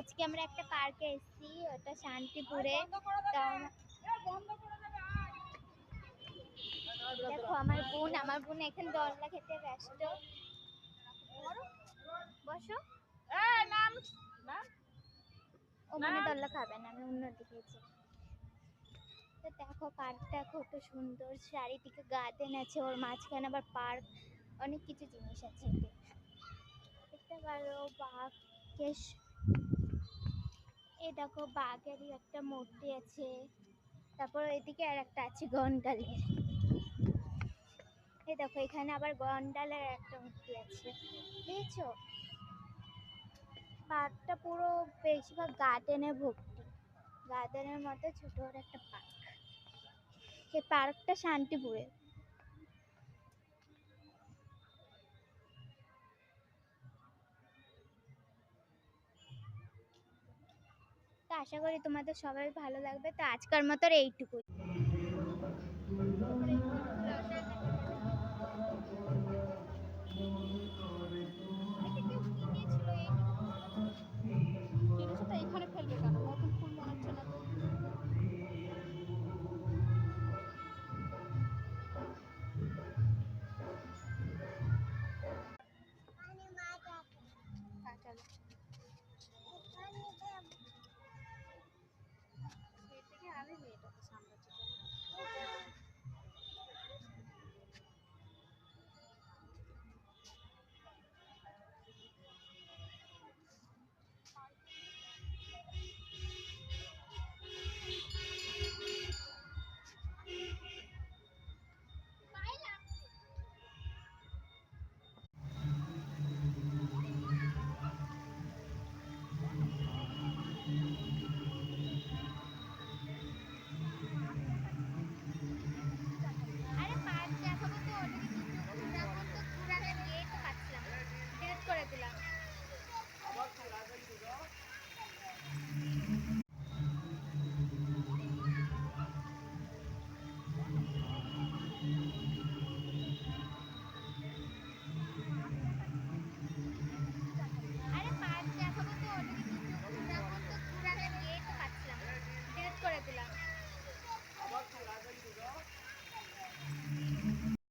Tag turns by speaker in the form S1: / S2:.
S1: আজকে আমরা একটা পার্কে এসেছি, ওটা শান্তিপুরে। দেখো আমার বোন এখন দোলনা খেতে ব্যস্ত। বসো। ও মানে দোলনা খাবে না, আমি অন্য দিকে যাই। তো দেখো পার্কটা কত সুন্দর, চারিদিকে গার্ডেন আছে, ওর মাঝখানে আবার পার্ক, অনেক কিছু জিনিস আছে। দেখতে পারো বাঘ, এই দেখো বাঘেরই একটা মূর্তি আছে। তারপর এদিকে আর একটা আছে গন্ডারের। এই দেখো এখানে আবার গন্ডারের একটা মূর্তি আছে, দেখছো? পার্কটা পুরো বেশিরভাগ গার্ডেনে ভর্তি, গার্ডেনের মধ্যে ছোট একটা পার্ক। এই পার্কটা শান্তিপুরে। তো আশা করি তোমাদের সবাই ভালো লাগবে। তো আজকের মতো এইটুকুই।